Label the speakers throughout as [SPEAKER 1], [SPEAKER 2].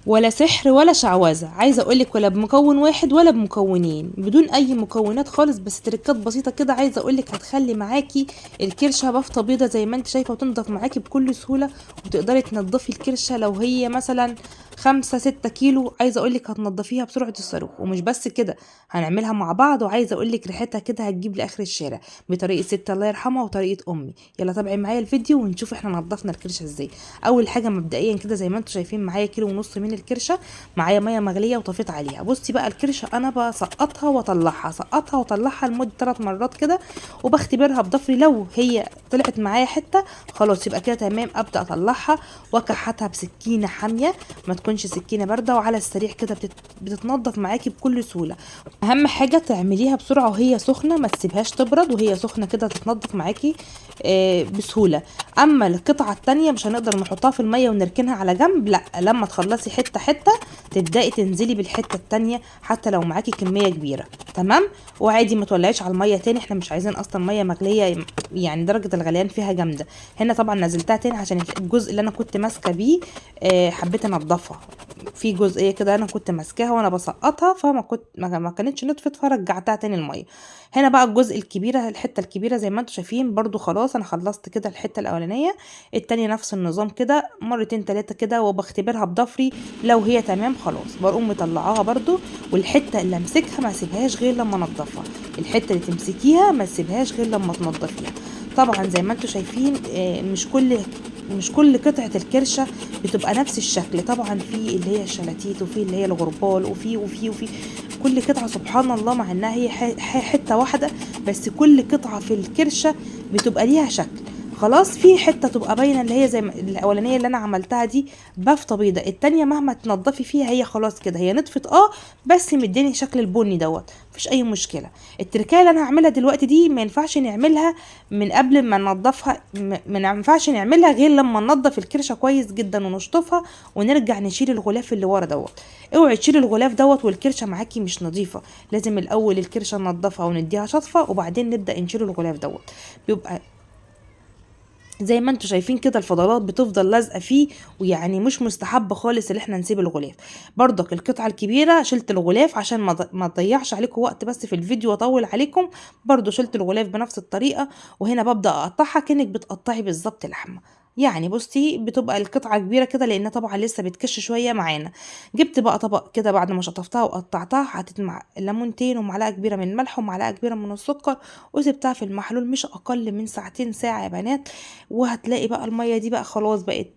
[SPEAKER 1] ولا سحر ولا شعوذة، عايزة اقولك ولا بمكون واحد ولا بمكونين، بدون اي مكونات خالص، بس تركات بسيطة كده عايزة اقولك هتخلي معاكي الكرشة بافطة بيضة زي ما انت شايفة، وتنضف معاكي بكل سهولة. وتقدري تنضفي الكرشة لو هي مثلا 5 6 كيلو، عايزة اقولك هتنضفيها بسرعة الصاروخ. ومش بس كده، هنعملها مع بعض، وعايزة اقولك ريحتها كده هتجيب لاخر الشارع، بطريقة ست الله يرحمها وطريقة امي. يلا تابعي معايا الفيديو ونشوف احنا نضفنا الكرشة ازاي. اول حاجة مبدئيا كده زي ما انتم شايفين معايا 1.5 كيلو من الكرشة، معايا ميه مغليه وطفيت عليها. بصي بقى الكرشه انا بسقطها واطلعها، اسقطها واطلعها لمده 3 مرات كده، وبختبرها بضفري. لو هي طلعت معايا حته خلاص يبقى كده تمام، ابدا اطلعها واكحتها بسكينه حاميه، ما تكونش سكينه بارده، وعلى السريع كده بتتنضف معاكي بكل سهوله. اهم حاجه تعمليها بسرعه وهي سخنه، ما تسيبهاش تبرد، وهي سخنه كده تتنضف معاكي بسهوله. اما القطعه التانية مش هنقدر نحطها في الميه ونركنها على جنب، لا، لما تخلصي حته حته تبداي تنزلي بالحته التانية حتى لو معاكي كميه كبيره. تمام. وعادي ما تولعيش على الميه تاني، احنا مش عايزين اصلا ميه مغليه يعني درجه الغليان فيها جامده. هنا طبعا نزلتها تاني عشان الجزء اللي انا كنت ماسكه بيه حبيت انضفها، في جزئيه كده انا كنت ماسكاها وانا بسقطها، فما كنت ما كانتش نطفت، فرجعتها تاني الميه. هنا بقى الجزء الكبيره، الحته الكبيره زي ما انتم شايفين برضو خلاص انا خلصت كده الحته الاولانيه. التانية نفس النظام كده مرتين تلاتة كده، وبختبرها بضفري، لو هي تمام خلاص بقوم مطلعاها برضو. والحته اللي امسكها ما اسيبهاش غير لما انضفها، الحته اللي تمسكيها ما تسيبهاش غير لما تنضفيها. طبعا زي ما انتم شايفين مش كل قطعة الكرشة بتبقى نفس الشكل، طبعا في اللي هي الشلاتيت، وفي اللي هي الغربال، وفي كل قطعة سبحان الله، مع انها هي حتة واحدة، بس كل قطعة في الكرشة بتبقى ليها شكل. خلاص في حته تبقى باينه اللي هي زي الاولانيه اللي انا عملتها دي بافطه بيضه، التانية مهما تنضفي فيها هي خلاص كده هي نطفت بس مديني شكل البني دوت، مفيش اي مشكله. التركية اللي انا هعملها دلوقتي دي ما ينفعش نعملها من قبل ما ننضفها، ما ينفعش نعملها غير لما ننضف الكرشه كويس جدا ونشطفها، ونرجع نشيل الغلاف اللي ورا دوت. اوعي تشيل الغلاف دوت والكرشه معاكي مش نظيفه، لازم الاول الكرشه ننضفها ونديها شطفه، وبعدين نبدا نشيل الغلاف دوت. بيبقى زي ما انتوا شايفين كده الفضلات بتفضل لازقه فيه، ويعني مش مستحب خالص ان احنا نسيب الغلاف. برضك القطعه الكبيره شلت الغلاف عشان ما اضيعش عليكم وقت بس في الفيديو واطول عليكم، برضو شلت الغلاف بنفس الطريقه. وهنا ببدا اقطعها كأنك بتقطعي بالظبط لحمه، يعني بصي بتبقى القطعه كبيره كده لانها طبعا لسه بتكش شويه معانا. جبت بقى طبق كده بعد ما شطفتها وقطعتها، حطيت مع ليمونتين ومعلقه كبيره من الملح ومعلقه كبيره من السكر، وسبتها في المحلول مش اقل من ساعتين ساعه يا بنات. وهتلاقي بقى المية دي بقى خلاص بقت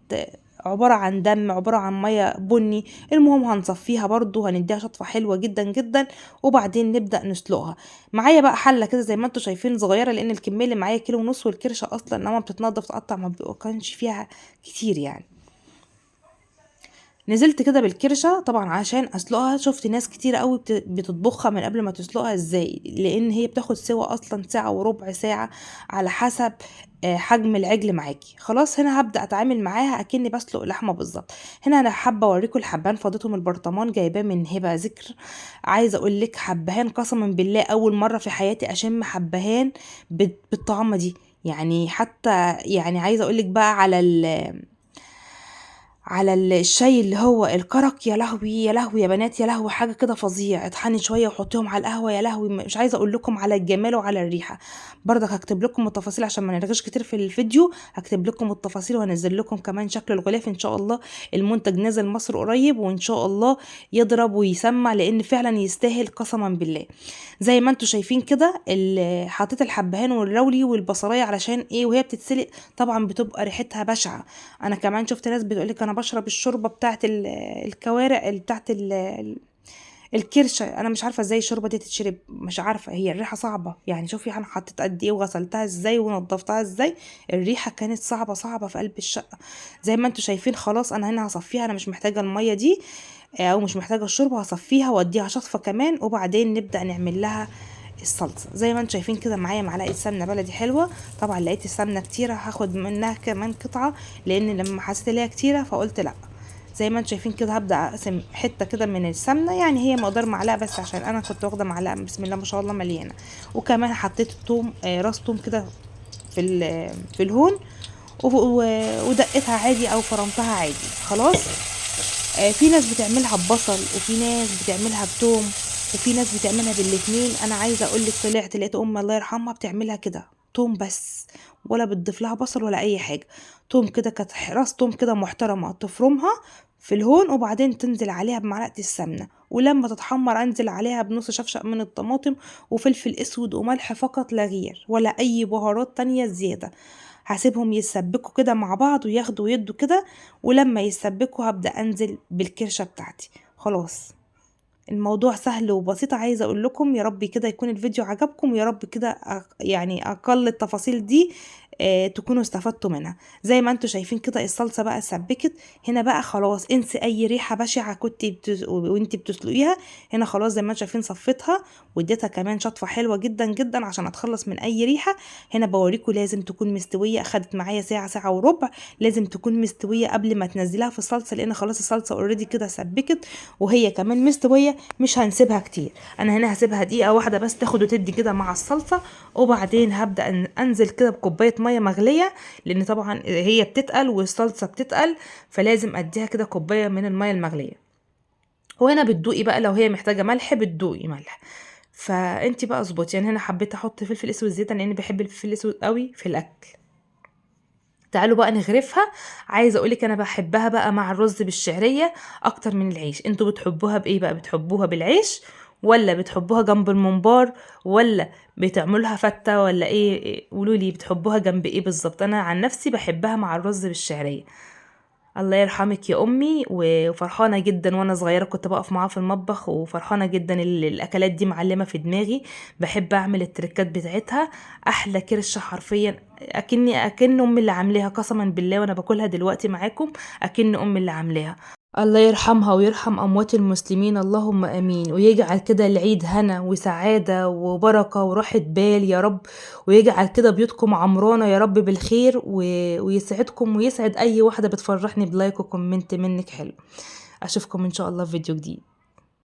[SPEAKER 1] عبارة عن دم، عبارة عن مية بني. المهم هنصفيها برضو، هنديها شطفة حلوة جدا جدا، وبعدين نبدأ نسلقها. معايا بقى حلة كده زي ما انتوا شايفين صغيرة، لان الكمية اللي معايا 1.5 كيلو، والكرشة اصلا لما بتتنضف تقطع ما كانش فيها كتير يعني. نزلت كده بالكرشه طبعا عشان اسلقها، شفت ناس كتير قوي بتطبخها من قبل ما تسلقها ازاي، لان هي بتاخد سوا اصلا ساعه وربع ساعه على حسب حجم العجل معاكي. خلاص هنا هبدا اتعامل معاها اكني بسلق لحمه بالظبط. هنا انا حابه اوريكم الحبان، فضيتهم البرطمان جايباه من هبه ذكر. عايزه اقول لك حبهان قسما بالله اول مره في حياتي اشم حبهان بالطعمه دي، يعني حتى يعني عايزه اقول لك بقى على الشاي اللي هو الكرك، يا لهوي يا لهوي يا بنات، يا لهوي حاجه كده فظيع. اطحني شويه وحطيهم على القهوه، يا لهوي مش عايزه اقول لكم على الجمال وعلى الريحه. برضك هكتب لكم التفاصيل عشان ما نرغيش كتير في الفيديو، هكتب لكم التفاصيل وهنزل لكم كمان شكل الغلاف ان شاء الله. المنتج نازل مصر قريب وان شاء الله يضرب ويسمع، لان فعلا يستاهل قسما بالله. زي ما انتوا شايفين كده حطيت الحبهان والرولي والبصلايه علشان ايه وهي بتتسلق، طبعا بتبقى ريحتها بشعه. انا كمان شفت ناس بتقولك انا بشرب الشوربه بتاعت الكوارع بتاعت الكرشه، انا مش عارفه ازاي الشوربه دي تتشرب، مش عارفه، هي الريحه صعبه يعني. شوفي انا حطيت قد ايه وغسلتها ازاي ونضفتها ازاي، الريحه كانت صعبه صعبه في قلب الشقه. زي ما انتوا شايفين خلاص انا هنا هصفيها، انا مش محتاجه الميه دي او مش محتاجه الشوربه، هصفيها واديها شطفه كمان، وبعدين نبدا نعمل لها الصلصه. زي ما انتم شايفين كده معايا معلقه سمنه بلدي حلوه، طبعا لقيت السمنه كتيره هاخد منها كمان قطعه، لان لما حسيت ليها كتيره فقلت لا. زي ما انتم شايفين كده هبدا اقسم حته كده من السمنه، يعني هي مقدار معلقه بس عشان انا كنت واخده معلقه بسم الله ما شاء الله مليانه. وكمان حطيت توم راس توم كده في الهون، ودقتها عادي او فرمتها عادي. خلاص في ناس بتعملها ببصل، وفي ناس بتعملها بتوم، وفي ناس بتعملها بالاتنين. انا عايزه اقولك طلعت لقيت امي الله يرحمها بتعملها كده توم بس، ولا بتضيف لها بصل ولا اي حاجه. توم كده، كانت راس توم كده محترمه، تفرمها في الهون وبعدين تنزل عليها بمعلقه السمنه، ولما تتحمر انزل عليها بنص شفشق من الطماطم وفلفل اسود وملح فقط لا غير، ولا اي بهارات تانية زياده. هسيبهم يتسبكوا كده مع بعض وياخدوا ويدوا كده، ولما يتسبكوا هبدأ انزل بالكرشة بتاعتي. خلاص الموضوع سهل وبسيط. عايزه اقول لكم يا رب كده يكون الفيديو عجبكم، ويا رب كده يعني اقل التفاصيل دي تكونوا استفدتوا منها. زي ما انتوا شايفين كده الصلصه بقى سبكت. هنا بقى خلاص انسي اي ريحه بشعه كنت وانت بتسلقيها. هنا خلاص زي ما انتوا شايفين صفيتها واديتها كمان شطفه حلوه جدا جدا عشان اتخلص من اي ريحه. هنا بوريكم لازم تكون مستويه، اخدت معايا ساعه ساعه وربع. لازم تكون مستويه قبل ما تنزليها في الصلصه، لان خلاص الصلصه اوريدي كده سبكت وهي كمان مستويه. مش هنسيبها كتير، انا هنا هسيبها دقيقه واحده بس تاخد وتدي كده مع الصلصه، وبعدين هبدا انزل كده بكوبايه ميه مغليه، لان طبعا هي بتتقل والصلصه بتتقل، فلازم اديها كده كوبايه من الميه المغليه. وهنا بتدوقي بقى لو هي محتاجه ملح بتدوقي ملح، فانتي بقى اظبطي. يعني هنا حبيت احط فلفل اسود زياده لان بحب الفلفل الاسود قوي في الاكل. تعالوا بقى نغرفها. عايزه اقولك انا بحبها بقى مع الرز بالشعريه اكتر من العيش. انتوا بتحبوها بايه بقى؟ بتحبوها بالعيش ولا بتحبوها جنب الممبار ولا بتعملوها فته ولا ايه؟ قولوا لي بتحبوها جنب ايه بالظبط. انا عن نفسي بحبها مع الرز بالشعريه. الله يرحمك يا امي، وفرحانه جدا وانا صغيره كنت بقف معاها في المطبخ، وفرحانه جدا الاكلات دي معلمه في دماغي. بحب اعمل التركات بتاعتها. احلى كرشه حرفيا، اكن امي اللي عاملاها قسما بالله، وانا باكلها دلوقتي معاكم اكن امي اللي عاملاها. الله يرحمها ويرحم أموات المسلمين، اللهم أمين. ويجعل كده العيد هنا وسعادة وبركة وراحة بال يا رب، ويجعل كده بيوتكم عمرانة يا رب بالخير، ويسعدكم ويسعد أي واحدة بتفرحني بلايك وكومنت منك حلو. أشوفكم إن شاء الله في فيديو جديد.